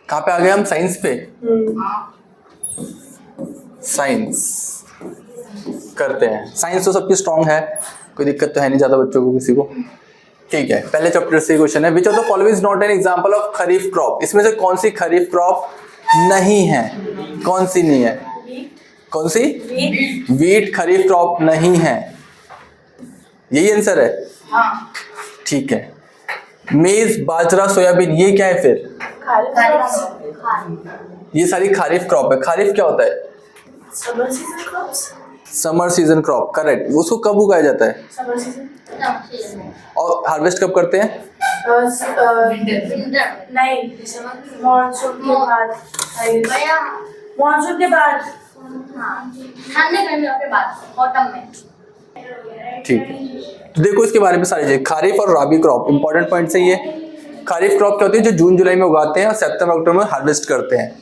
कहाँ पे आ गए हम? साइंस पे। साइंस करते हैं। साइंस तो सबकी स्ट्रांग है, कोई दिक्कत तो है नहीं ज्यादा बच्चों को किसी को। ठीक है, पहले चैप्टर से क्वेश्चन है, which of the following is not an example of kharif crop. इसमें से कौन सी खरीफ क्रॉप नहीं है? कौन सी नहीं है? कौन सी? वीट खरीफ क्रॉप नहीं है, यही आंसर है। हाँ। ठीक है, मेज बाजरा सोयाबीन ये क्या है फिर? ये सारी खरीफ क्रॉप है। खरीफ क्या होता है? Summer season crops. Summer season crop, correct. उसको कब उगाया जाता है? Summer season. और हार्वेस्ट कब करते हैं? नहीं, मानसून के बाद। मानसून के बाद, ठंडे गर्मियों के बाद, ऑटम में। ठीक है, तो देखो इसके बारे में सारी चीजें। खरीफ और राबी क्रॉप इंपॉर्टेंट पॉइंट है ये। खरीफ क्रॉप क्या होती है? जो जून जुलाई में उगाते हैं और सितंबर अक्टूबर में हार्वेस्ट करते हैं।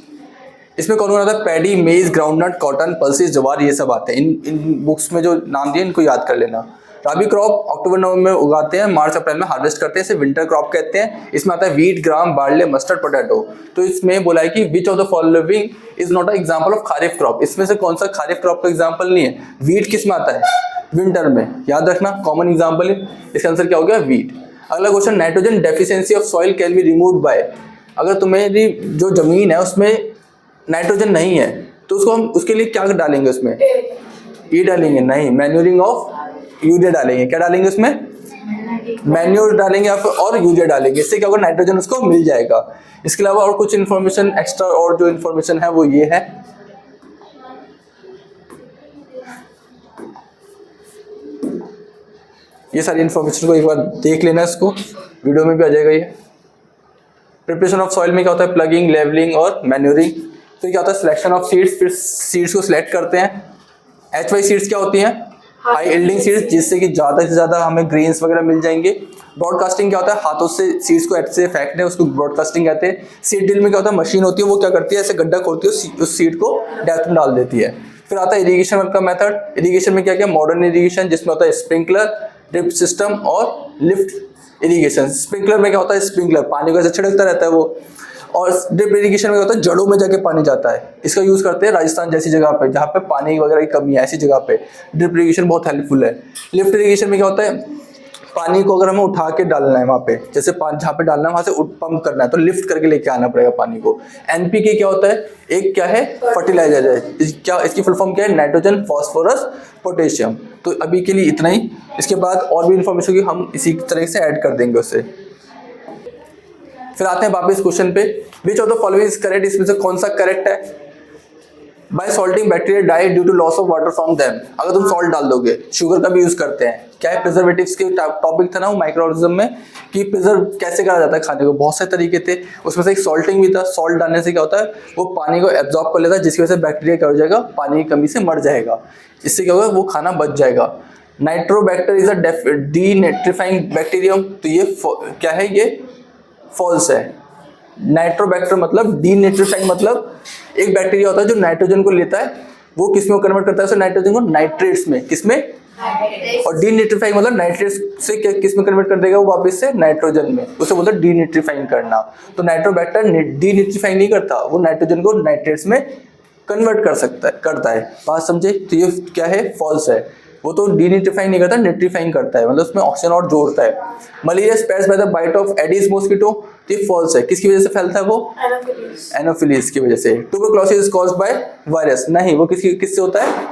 इसमें कौन कौन आता है? पैडी, मेज, ग्राउंडनट, कॉटन, पल्सेस, ज्वार, ये सब आते हैं। इन बुक्स में जो नाम दिए इनको याद कर लेना। राबी क्रॉप अक्टूबर नवंबर में उगाते हैं, मार्च अप्रैल में हार्वेस्ट करते हैं, इसे विंटर क्रॉप कहते हैं। इसमें आता है वीट, ग्राम, बार्ले, मस्टर्ड, पोटैटो। तो इसमें बोला है कि विच of the following is not a example of kharif crop. इसमें से कौन सा खरीफ क्रॉप का एग्जांपल नहीं है? वीट किस में आता है? विंटर में, याद रखना, कॉमन एग्जांपल है। इसका आंसर क्या हो गया? वीट। अगला question, nitrogen deficiency of soil can be removed by. अगर तुम्हारी जो जमीन है उसमें नाइट्रोजन नहीं है तो उसको हम उसके लिए क्या डालेंगे? उसमें ई डालेंगे? नहीं, मैन्यूरिंग ऑफ यूरिया डालेंगे। क्या डालेंगे उसमें? मैन्यूर डालेंगे और यूरिया डालेंगे। इससे क्या होगा? नाइट्रोजन उसको मिल जाएगा। इसके अलावा और कुछ इन्फॉर्मेशन एक्स्ट्रा, और जो इन्फॉर्मेशन है वो ये है, ये सारी इन्फॉर्मेशन को एक बार देख लेना, इसको वीडियो में भी आ जाएगा ये। प्रिपरेशन ऑफ सॉइल में क्या होता है? प्लगिंग, लेवलिंग और मैन्यूरिंग। फिर क्या होता है? सिलेक्शन ऑफ सीड्स, फिर सीड्स को सिलेक्ट करते हैं। HY सीड्स क्या होती हैं? हाई यील्डिंग सीड्स, जिससे कि ज़्यादा से ज़्यादा हमें ग्रेन्स वगैरह मिल जाएंगे। ब्रॉडकास्टिंग क्या होता है? हाथों से सीड्स को ऐसे फेंकने, उसको ब्रॉडकास्टिंग कहते हैं। सीड ड्रिल में क्या होता है? मशीन होती है, वो क्या करती है? ऐसे गड्ढा खोलती है, उस सीड को डेप्थ में डाल देती है। फिर आता है इरीगेशन का मेथड। इरीगेशन में क्या क्या? मॉडर्न इरीगेशन, जिसमें होता है स्प्रिंकलर, ड्रिप सिस्टम और लिफ्ट इरीगेशन। स्प्रिंकलर में क्या होता है? स्प्रिंकलर पानी को ऐसे छिड़कता रहता है वो। और ड्रिप इरीगेशन में क्या होता है? जड़ों में जाके पानी जाता है। इसका यूज करते हैं राजस्थान जैसी जगह पे जहाँ पे पानी वगैरह की कमी है, ऐसी जगह पे ड्रिप इरीगेशन बहुत हेल्पफुल है। लिफ्ट इरीगेशन में क्या होता है? पानी को अगर हमें उठा के डालना है वहाँ पे, जैसे जहाँ पे डालना है वहाँ से पंप करना है तो लिफ्ट करके लेके आना पड़ेगा पानी को। NPK क्या होता है? एक क्या है? फर्टिलाइजर है। क्या इसकी फुल फॉर्म क्या है? Nitrogen, phosphorus, potassium. तो अभी के लिए इतना ही। इसके बाद और भी इन्फॉर्मेशन की हम इसी तरह से ऐड कर देंगे उससे। फिर आते हैं वापस क्वेश्चन पे, which of the following is correct. इसमें से कौन सा करेक्ट है? By salting bacteria die due to loss of water from them. अगर तुम सॉल्ट डाल दोगे, शुगर का भी यूज करते हैं। क्या है? प्रिजर्वेटिव्स के टॉपिक था ना वो माइक्रो ऑर्गेनिज्म में, कि प्रिजर्व कैसे करा जाता है खाने को। बहुत से तरीके थे, उसमें से एक सॉल्टिंग भी था। सॉल्ट डालने से क्या होता है? वो पानी को एब्जॉर्ब कर लेता है, जिसकी वजह से बैक्टीरिया क्या हो जाएगा? पानी की कमी से मर जाएगा। इससे क्या होगा? वो खाना बच जाएगा। Nitrobacter is a denitrifying bacterium. तो ये क्या है? ये फॉल्स है। नाइट्रोबैक्टर मतलब डीनेट्रीफाइंग, मतलब एक बैक्टीरिया होता है जो नाइट्रोजन को लेता है, वो किस में कन्वर्ट करता है? नाइट्रोजन को नाइट्रेट्स में। किसमें? और डीनेट्रीफाइंग मतलब नाइट्रेट्स से किस में कन्वर्ट कर देगा? वो वापस से नाइट्रोजन में। उसे बोलते हैं डीनेट्रीफाइंग करना। तो नाइट्रोबैक्टर डीनेट्रीफाइंग नहीं करता, वो नाइट्रोजन को नाइट्रेट्स में कन्वर्ट करता है। बात समझे? तो ये क्या है? फॉल्स है। वो तो डीनेट्रीफाइंग नहीं करता, नेट्रीफाइंग करता है, मतलब उसमें ऑक्सीजन और जोड़ता है। Malaria spreads by the bite of Aedes mosquito. तो ये फॉल्स है। किसकी वजह से फैलता है वो? एनोफिलीज की वजह से। Tuberculosis is caused by virus. नहीं, वो किससे होता है?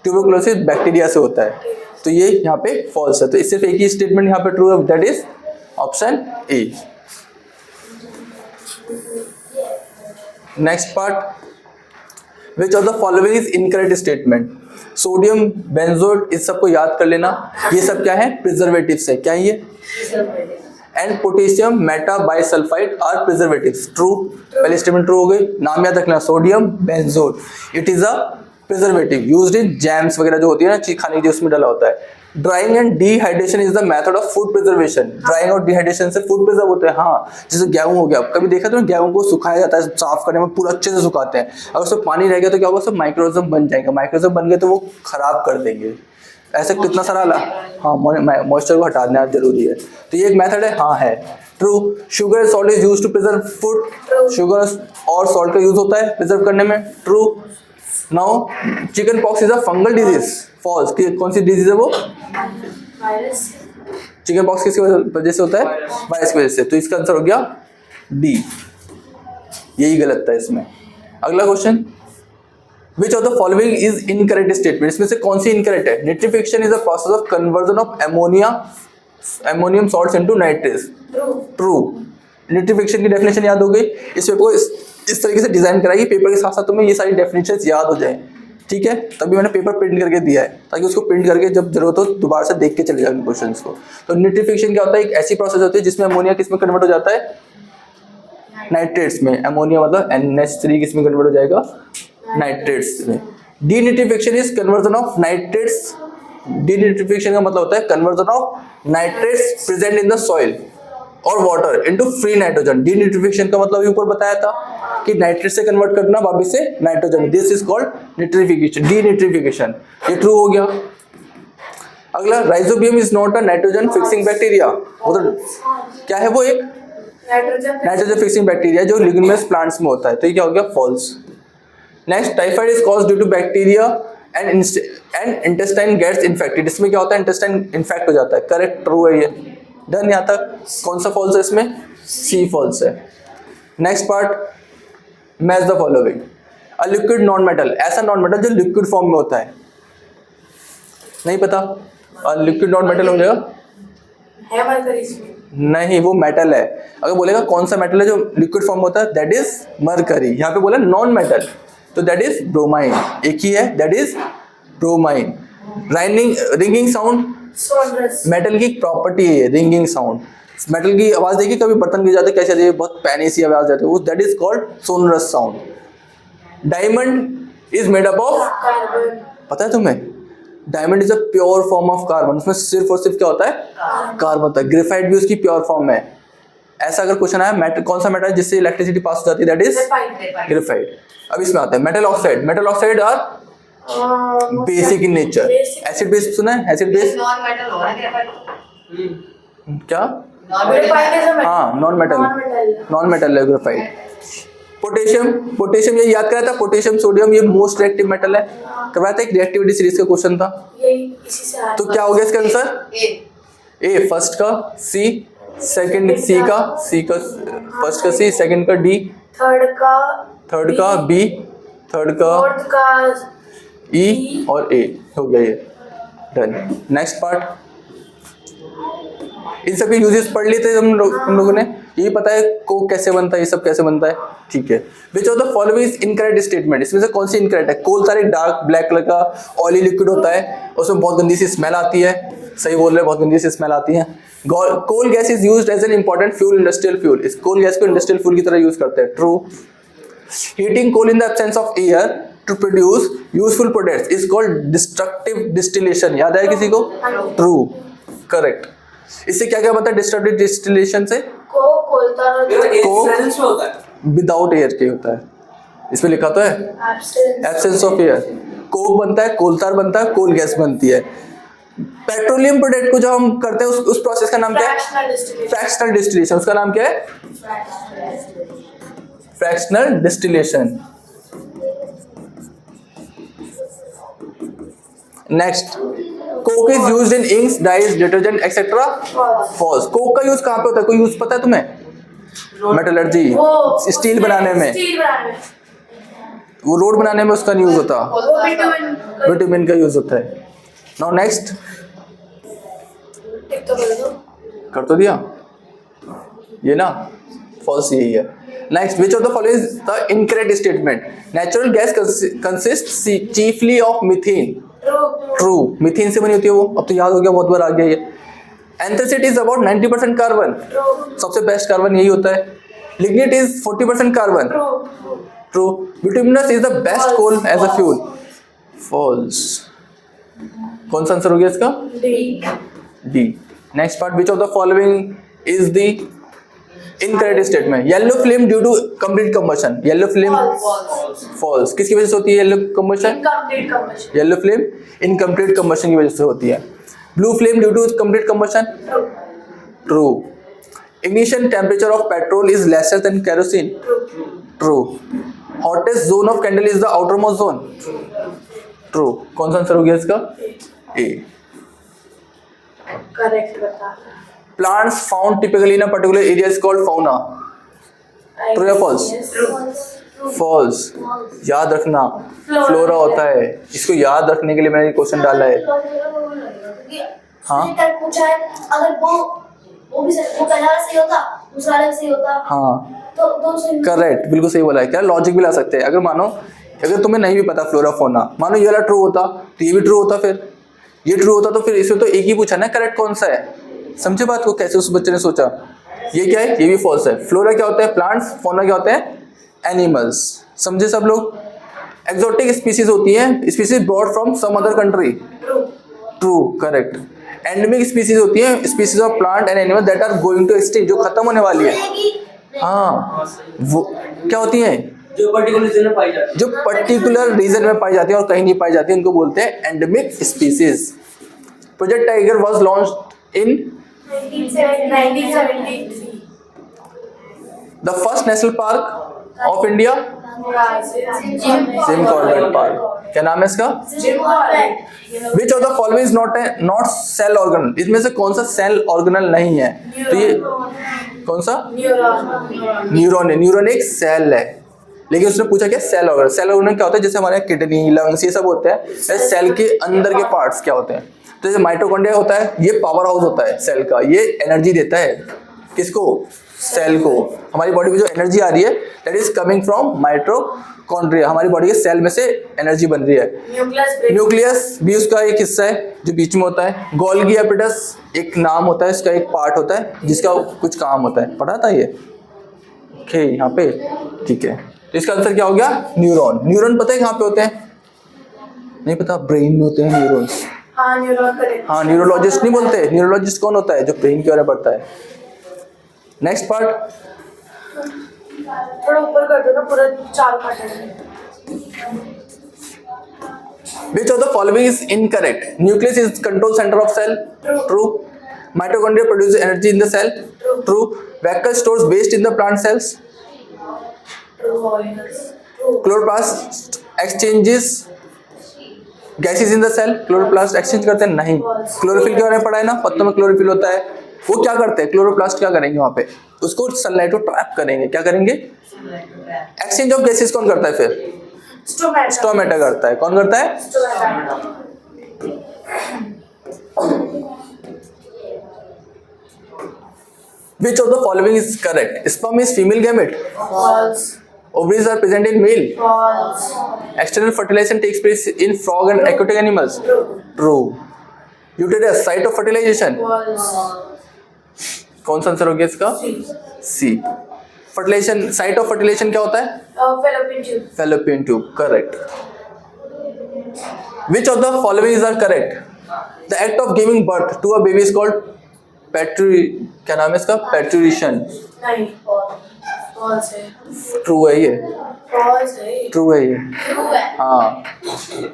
ट्यूबरक्लोसिस बैक्टीरिया से होता है। तो ये यहाँ पे फॉल्स है। तो इससे एक ही स्टेटमेंट यहाँ पे ट्रू है, that is option A. Next part, which of the following is incorrect statement. Sodium benzoate, इस सबको याद कर लेना। ये सब क्या है? प्रिजर्वेटिव्स है। क्या है ये? And potassium metabisulphite are preservatives. True, पहले स्टेटमेंट ट्रू हो गई। नाम याद रखना, sodium benzoate, it is a preservative used in jams वगैरह जो होती है ना चीज खाने की, उसमें डाला होता है। Drawing and dehydration is the method of food preservation. Drawing और डिहाइड्रेशन से फूड प्रिजर्व होते हैं। हाँ, जैसे गेहूं हो गया, कभी देखा तो गेहूं को सुखाया जाता है, साफ करने में पूरा अच्छे से सुखाते हैं। अगर उसमें पानी रह गया तो क्या होगा? सब माइक्रोऑर्गेनिज्म बन जाएगा। माइक्रोऑर्गेनिज्म बन गए तो वो खराब कर देंगे। ऐसे कितना सारा हाँ मॉइस्चर को हटा देना जरूरी है, तो ये एक मेथड है, हाँ है। True. Sugar salt is use to preserve food, sugar और सॉल्ट का यूज होता है प्रिजर्व करने में। True. Now chicken pox is a fungal disease. False. कौन सी डिजीज है वो? वायरस। चिकन पॉक्स किसकी वजह से होता है? वायरस की वजह से, तो इसका आंसर हो गया डी, यही गलत था इसमें। अगला question, which of the following is incorrect statement, इसमें से कौन सी इनकरेक्ट है? Nitrification is a process of conversion of ammonium salts into nitrates. True. Nitrification की डेफिनेशन याद हो गई। इस पेपर को इस तरीके से डिजाइन कराई पेपर के साथ साथ तुम्हें ये सारी डेफिनेशंस याद हो जाए, ठीक है? तभी मैंने पेपर प्रिंट करके दिया है ताकि उसको प्रिंट करके जब जरूरत हो दोबारा से देख के चले जाओ क्वेश्चंस को। तो निट्रिफिकेशन क्या होता है? एक ऐसी प्रोसेस होती है जिसमें अमोनिया किस में कन्वर्ट हो जाता है? नाइट्रेट्स में। अमोनिया मतलब NH3 किस में कन्वर्ट हो जाएगा? नाइट्रेट्स में। डीनिट्रिफिकेशन इज कन्वर्जन ऑफ नाइट्रेट्स। डीनिट्रिफिकेशन का मतलब होता है conversion of nitrates present in the soil और वाटर इनटू फ्री नाइट्रोजन। डीनिट्रिफिकेशन का मतलब ऊपर बताया था कि नाइट्रेट से कन्वर्ट करना वापस से nitrogen. This is called nitrification, denitrification. ये ट्रू हो गया। अगला, Rhizobium is not a nitrogen fixing bacteria. मतलब क्या है वो? एक नाइट्रोजन फिक्सिंग बैक्टीरिया जो लिग्यूमिनस प्लांट्स में होता है, तो ये क्या हो गया? False. Next, typhoid is caused due to bacteria and intestine gets infected. इसमें क्या होता है? इंटेस्टाइन इन्फेक्ट हो जाता है। करेक्ट, ट्रू है ये। डन। यहाँ तक कौन सा फॉल्स है इसमें? सी फॉल्स है। Next part, match the following. A liquid non metal, ऐसा नॉन मेटल जो लिक्विड फॉर्म में होता है। नहीं पता? लिक्विड नॉन मेटल हो जाएगा? नहीं, वो मेटल है। अगर बोलेगा कौन सा मेटल है जो लिक्विड फॉर्म होता है, दैट इज मरकरी। यहाँ पे बोला नॉन मेटल, तो दैट इज ब्रोमाइन। एक ही है, that is bromine. Ringing sound metal की प्रॉपर्टी है, रिंगिंग साउंड। मेटल की आवाज देखिए, कभी बर्तन गिर जाते कैसे आती है? बहुत पैनी सी आवाज आती है, वो that is called sonorous sound. Diamond is made up of, पता है तुम्हें? Diamond is a pure form of carbon. उसमें सिर्फ और सिर्फ क्या होता है? कार्बन होता है। ग्रेफाइट भी उसकी प्योर फॉर्म है। ऐसा अगर क्वेश्चन आया, मेटल कौन सा मेटल जिससे इलेक्ट्रिसिटी पास हो जाती है? That is graphite. अब इसमें आता है metal oxide. Metal oxide are basic in nature. Acid base सुना है? एसिड बेस नॉन मेटल हो रहा है क्या? हाँ, नॉन मेटल है ग्रेफाइट। पोटेशियम ये याद कराया था। पोटेशियम सोडियम ये मोस्ट रिएक्टिव मेटल है। करवाया था, एक रिएक्टिविटी सीरीज का क्वेश्चन था। तो क्या हो गया इसका आंसर? ए फर्स्ट का, सी सेकंड, सी का फर्स्ट का सी, सेकंड का डी, थर्ड का बी, थर्ड का ई और ए। हो गया ये। डन। नेक्स्ट पार्ट, इन सब के यूजेस पढ़ लिए थे हम लोगों ने। यही पता है कोक कैसे बनता है, ये सब कैसे बनता है, ठीक है। Which of the following is incorrect statement, इसमें से कौन सी इनकरेक्ट है? कोल तार एक डार्क ब्लैक कलर का ऑयली लिक्विड होता है, उसमें बहुत गंदी सी स्मेल आती है। सही बोल रहे हैं, बहुत गंदी सी स्मेल आती है। Coal gas is used as an important fuel, industrial fuel. इस कोल गैस को इंडस्ट्रियल फ्यूल की तरह यूज करते हैं। True. Heating coal in the absence of air to produce useful products is called destructive distillation. याद है किसी को? True, correct. इससे क्या क्या बनता है डिस्ट्रक्टिव डिस्टिलेशन से? विदाउट एयर के होता है, इसमें लिखा तो है एब्सेंस ऑफ एयर। कोक बनता है, कोलतार बनता है, कोल गैस बनती है। पेट्रोलियम प्रोडक्ट को जो हम करते हैं उस प्रोसेस का नाम क्या है? Fractional distillation. उसका नाम क्या है? Fractional distillation. Next, coke is used in inks, dyes, detergent etcetera. False. Coke का यूज कहाँ पे होता है? कोई यूज पता है तुम्हें? मेटलर्जी, स्टील बनाने में, वो रोड बनाने में उसका यूज होता है, विटामिन का यूज होता है। नाउ नेक्स्ट, कर तो दिया ये ना, फॉल्स यही है। Next, which of the following is the incorrect statement? Natural gas consist chiefly of methane. True, methane से बनी होती है वो। अब तो याद हो गया, बहुत बार आ गया ये। Anthracite is about 90% carbon. सबसे बेस्ट कार्बन यही होता है। Lignite is 40% carbon. True. Bituminous is the best coal as a fuel. False. कौन सा आंसर हो गया इसका? D. Next part, which of the following is the incorrect statement. Yellow flame due to complete combustion, yellow flame false, किसकी वजह से होती है yellow combustion? Incomplete combustion. Yellow flame incomplete combustion की वजह से होती है। Blue flame due to complete combustion, True. True. Ignition temperature of petrol is lesser than kerosene, True. True. Hottest zone of candle is the outermost zone, true. कौन सा answer हो गया इसका? ए। Correct बता। Plants found typically in a particular area is called fauna, True या false? True. False. याद रखना, Flora flora होता है, इसको याद रखने के लिए मैंने क्वेश्चन डाला है। हाँ। हाँ पूछा है, अगर वो भी वो पहला वाला सही होता, दूसरा वाला भी सही होता, हाँ तो दोनों सही। करेक्ट, बिल्कुल सही बोला है। क्या लॉजिक भी ला सकते हैं। अगर मानो, अगर तुम्हें नहीं भी पता फ्लोरा फोना, मानो ये वाला ट्रू होता तो ये भी ट्रू होता, फिर ये ट्रू होता तो फिर इसमें तो एक ही पूछा ना करेक्ट कौन सा है। समझे बात को, कैसे उस बच्चे ने सोचा। ये क्या है? ये भी फॉल्स है। फ्लोरा क्या होता है? प्लांट्स। फोना क्या होता है? एनिमल्स। समझे सब लोग? एक्सोटिक स्पीसीज होती है, species brought from some other country, true, correct. Endemic species होती है, species of plant and animal that are going to extinct, जो खत्म होने वाली है। हाँ, वो क्या होती है? जो पर्टिकुलर रीजन में पाई जाती है, जो पर्टिकुलर रीजन में पाई जाती है और कहीं नहीं पाई जाती, उनको बोलते हैं endemic species. Project tiger was launched in 1973. The first national park of India, Jim Corbett park. क्या नाम है इसका? Jim Corbett. Which of the following is not cell organ, इसमें से कौन सा सेल ऑर्गेनल नहीं है? तो ये कौन सा? Neuron. न्यूरॉन है। न्यूरॉन एक सेल है, लेकिन उसने पूछा क्या सेल ऑर्गन। सेल ऑर्गन क्या होता है? जैसे हमारे किडनी, लंग्स, ये सब होते हैं। सेल के अंदर के पार्ट्स क्या होते हैं? तो जैसे माइटोकॉन्ड्रिया होता है, ये पावर हाउस होता है सेल का, ये एनर्जी देता है किसको? सेल को। हमारी बॉडी में जो एनर्जी आ रही है that is coming from mitochondria. हमारी बॉडी के सेल में से एनर्जी बन रही है। Nucleus. न्यूक्लियस भी उसका एक हिस्सा है जो बीच में होता है। गोल्गी एपिटस एक नाम होता है, इसका एक पार्ट होता है जिसका कुछ काम होता है। पढ़ा था ये? ओके, यहाँ पे ठीक है। तो इसका आंसर क्या हो गया? न्यूरॉन। न्यूरॉन पता है कहाँ पे होते हैं? नहीं पता? ब्रेन में होते हैं न्यूरॉन्स। हाँ, neuron correct. हाँ, न्यूरोलॉजिस्ट नहीं बोलते। न्यूरोलॉजिस्ट कौन होता है? जो ब्रेन के बारे में पढ़ता है। नेक्स्ट पार्ट, थोड़ा ऊपर कर दो ना, पूरा 4 पार्ट है। which of the following is incorrect? Nucleus is control center of cell, true. Mitochondria produce energy in the cell, true. Vacuole stores waste in the plant cells, True. True. chloroplast exchanges gases in the cell, chloroplast exchange करते हैं? नहीं। Chlorophyll के बारे में पढ़ा है ना, पत्तों में क्लोरोफिल होता है। वो क्या करते हैं? क्लोरोप्लास्ट क्या करेंगे वहाँ पे? उसको सनलाइट को ट्रैप करेंगे। क्या करेंगे? एक्सचेंज ऑफ गैसेस कौन करता है फिर? Stomata. स्टोमेटा करता है। कौन करता है? Stomata. Which of the following is correct? Sperm is female gamete. False. Ovaries are present in male. False. External fertilization takes place in frog and aquatic animals. True. Uterus, site of fertilization. False. कौन सा answer हो गया इसका? सी। Fertilisation, site of fertilisation क्या होता है? Fallopian tube. Fallopian tube, correct. Which of the following is correct? The act of giving birth to a baby is called क्या नाम है इसका? Parturition. नहीं. False है. True है ये? False है. True है ये? True है। हाँ।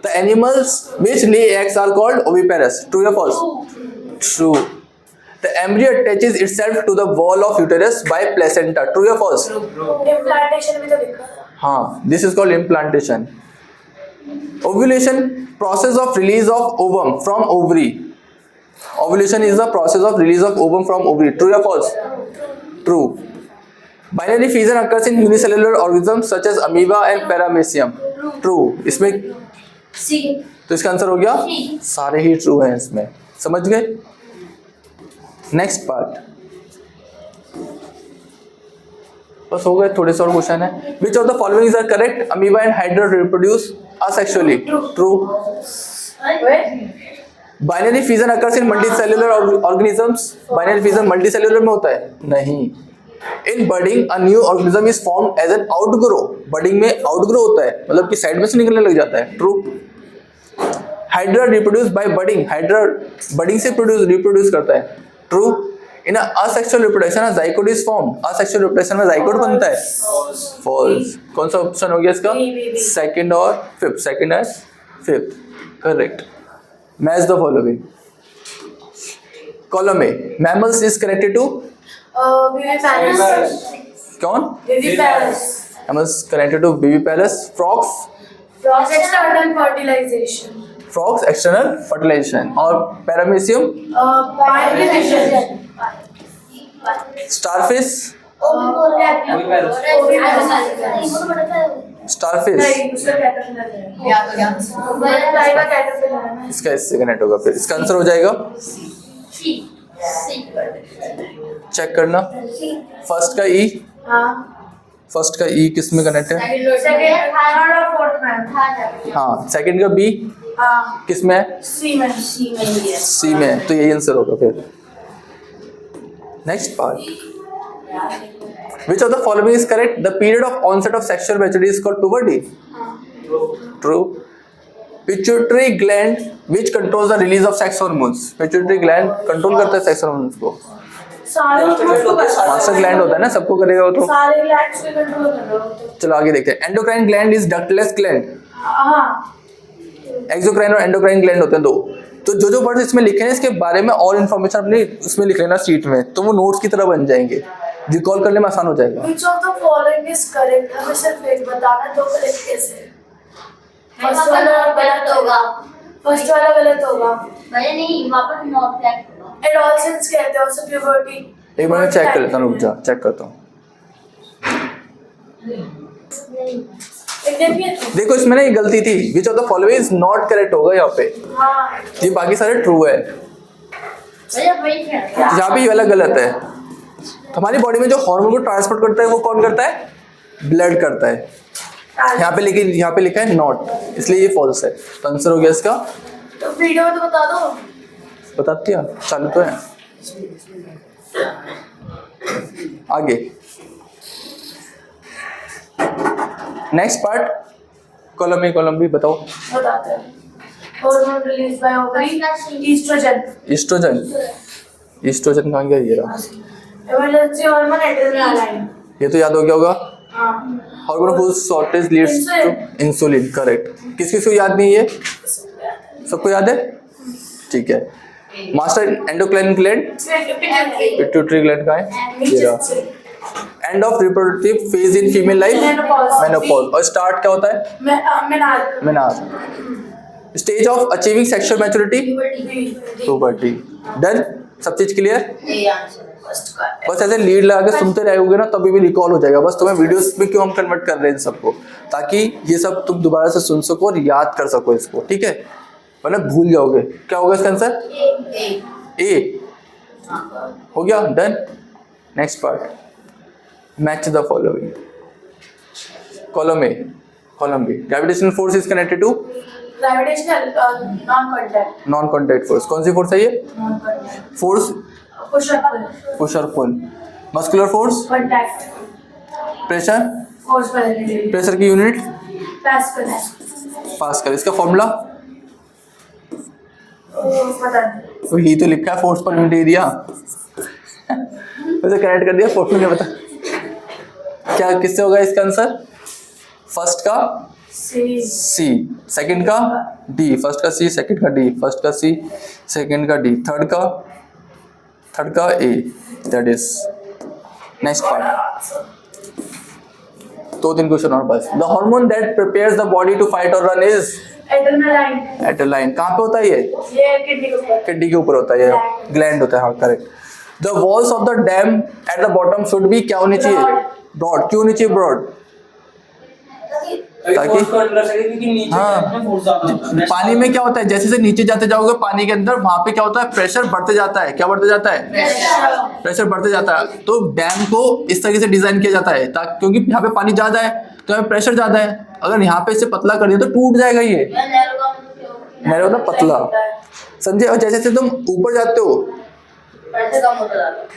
The animals which lay eggs are called oviparous. True या false? True. The embryo attaches itself to the wall of uterus by placenta. True या false? Implantation भी तो लिखा है. हाँ, this is called implantation. Ovulation, process of release of ovum from ovary. Ovulation is the process of release of ovum from ovary. True या false? True. Binary fission occurs in unicellular organisms such as amoeba and paramecium. True. इसमें सी। तो इसका answer हो गया? सारे ही true हैं इसमें। समझ गए? नेक्स्ट पार्ट बस हो गए, थोड़े से और क्वेश्चन है। Which of the following is correct? Amoeba and hydra reproduce asexually. True. Binary fission occurs in multicellular organisms. Binary fission multicellular में होता है? नहीं। In budding a new organism is formed as an outgrowth. Budding में outgrowth होता है, मतलब कि side में से निकलने लग जाता है। True. Hydra reproduce by budding. Hydra budding से रिप्रोड्यूस करता है। True. In asexual reproduction zygote is form, asexual reproduction में जाइगोट बनता है, फॉल्स। कौन सा ऑप्शन हो गया इसका? सेकंड और fifth, second and fifth, correct. Match the following. Column A, mammals is connected to viviparous, कौन? Viviparous, mammals connected to viviparous. Frogs, external fertilisation, frogs external fertilisation. और paramecium, binary fission, starfish, starfish नहीं उसका caterpillar है, butterfly का caterpillar है ना। इसका इससे कनेक्ट होगा, फिर इसका आंसर हो जाएगा, चेक करना। फर्स्ट का ई, हाँ फर्स्ट का ई किस में कनेक्ट है? सेकंड, थर्ड और फोर्थ में, हाँ। सेकंड का बी हाँ किस में है? सी में, सी में है, तो यही आंसर होगा फिर। Next part, which of the following is correct? The period of onset of sexual maturity is called puberty. True. Pituitary gland which controls the release of sex hormones. Pituitary gland control करता है sex hormones को। सारे master gland होता है ना, सबको करेगा वो तो। सारे ग्लैंड्स को कंट्रोल कर रहा हो तो। चलो आगे देखते हैं। Endocrine gland is ductless gland. हाँ एक्सोक्राइन और एंडोक्राइन ग्लैंड होते हैं दो। तो जो जो वर्ड्स इसमें लिखे हैं इसके बारे में और इन्फॉर्मेशन अपने उसमें लिख लेना शीट में, तो वो नोट्स की तरह बन जाएंगे, रिकॉल करने में आसान हो जाएगा। Which of the following is correct? हमें सिर्फ एक बताना, दो गलत कैसे? फर्स्ट वाला गलत होगा, फर्स्ट वाला गलत होगा। भैया नहीं, वहाँ पर नॉट करेक्ट होगा। एडोलसेंस कहते हैं उसे, प्यूबर्टी। एक बार मैं चेक कर लेता हूँ, रुक जा, चेक करता हूँ। इंडियन भी है तो? देखो इसमें ना ये गलती थी, विच of the following is not correct होगा यहाँ पे, हाँ ये बाकी सारे ट्रू है, भैया वही है। यहाँ पे ये वाला गलत है। तो हमारी बॉडी में जो हार्मोन को ट्रांसपोर्ट करता है वो कौन करता है? ब्लड करता है। यहाँ पे लेकिन यहाँ पे लिखा है नॉट, इसलिए ये फॉल्स है। तो आंसर हो गया इसका, तो वीडियो में तो बता दो। बता दिया, चालू तो है। आगे next part, column A column B बताओ। बताते हैं। Hormone release by ovary, oestrogen. Oestrogen, oestrogen कहाँ गया? ये रहा। Emergency hormone adrenaline. ये तो याद हो गया होगा। हाँ hormone whose shortage leads to insulin, correct. किस किस को याद नहीं है? सबको याद है, ठीक है। Master endocrine gland, pituitary gland का है, ये रहा। End of reproductive phase in female life, menopause. और स्टार्ट क्या होता है? Menarche. Stage of achieving sexual maturity, puberty. Done, सब चीज क्लियर? बस ऐसे लीड लगा के सुनते रहोगे ना तभी भी रिकॉल हो जाएगा। बस तुम्हें वीडियोस में क्यों हम कन्वर्ट कर रहे हैं इन सबको, ताकि ये सब तुम दोबारा से सुन सको और याद कर सको इसको, ठीक है? वरना भूल जाओगे। क्या होगा इसका आंसर? ए हो गया, done. Next part, match the following. Column A column B, gravitational force is connected to gravitational non contact, non contact force. कौन सी फोर्स है ये? Non contact. Force push up, push और pull. Muscular force, contact, pressure, force पर pressure की unit pascal है। Pascal. इसका formula पता नहीं। तो ही तो लिखा है फोर्स पर यूनिट एरिया, वैसे कनेक्ट कर दिया, फोर्स में नहीं पता क्या किससे होगा इसका आंसर? फर्स्ट का सी, सेकंड का डी, फर्स्ट का सी, सेकंड का डी, फर्स्ट का सी, सेकंड का डी, थर्ड का A, that is. Next part, दो तीन क्वेश्चन और बस। The hormone that prepares the body to fight और रन इज एड्रेनालाइन। एड्रेनालाइन। कहाँ पे होता है ये? ये किडनी के ऊपर, किडनी के ऊपर होता है, ये ग्लैंड होता है, हाँ correct. The walls of the dam at the bottom should be क्या होनी चाहिए? ब्रॉड। क्यों होनी चाहिए ब्रॉड? ताकि हाँ, पानी में क्या होता है, जैसे जैसे नीचे जाते जाओगे पानी के अंदर, वहां पे क्या होता है? प्रेशर बढ़ते जाता है। क्या बढ़ते जाता है? प्रेशर बढ़ते जाता है। तो डैम को इस तरीके से डिजाइन किया जाता है ताकि, क्योंकि यहाँ पे पानी ज्यादा है तो यहाँ प्रेशर ज्यादा है। अगर यहाँ पे इसे पतला कर दिया तो टूट जाएगा ये, मेरा होता पतला, समझे? और जैसे जैसे तुम ऊपर जाते हो,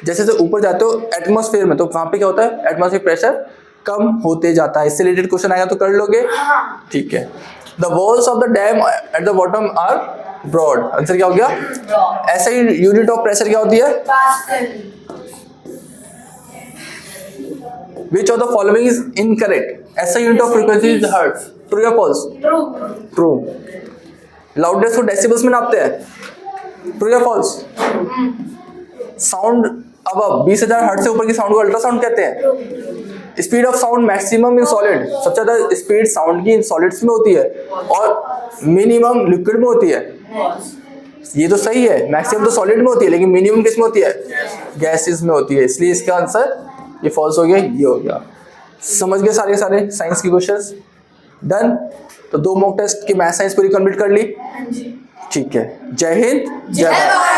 जैसे जैसे ऊपर जाते हो एटमॉस्फेयर में, तो वहां पे क्या होता है? एटमॉस्फेयर प्रेशर कम होते जाता है। इससे रिलेटेड क्वेश्चन आएगा तो कर लोगे, ठीक है। The walls of the dam at the bottom are broad. Answer क्या हो गया? ऐसा ही यूनिट ऑफ प्रेशर क्या होती है? Pascal. Which of the following is incorrect? SI unit of frequency is hertz. True या फॉल्स? True true. लाउडनेस को decibels में नापते हैं. ट्रू या फॉल्स? साउंड अब 20,000 हर्ट्ज से ऊपर की साउंड को अल्ट्रासाउंड कहते हैं. Speed of sound maximum in solid, सबसे ज्यादा स्पीड साउंड की इन सॉलिड्स में होती है और मिनिमम लिक्विड में होती है. ये तो सही है, मैक्सिमम तो सॉलिड में होती है लेकिन मिनिमम किस में होती है? गैसेस में होती है. इसलिए इसका आंसर ये फॉल्स हो गया, ये हो गया. समझ गए सारे सारे साइंस के क्वेश्चंस? डन. तो 2 मॉक टेस्ट की मैथ साइंस पूरी कंप्लीट कर ली. हाँ जी. ठीक है. जय हिंद, जय भारत.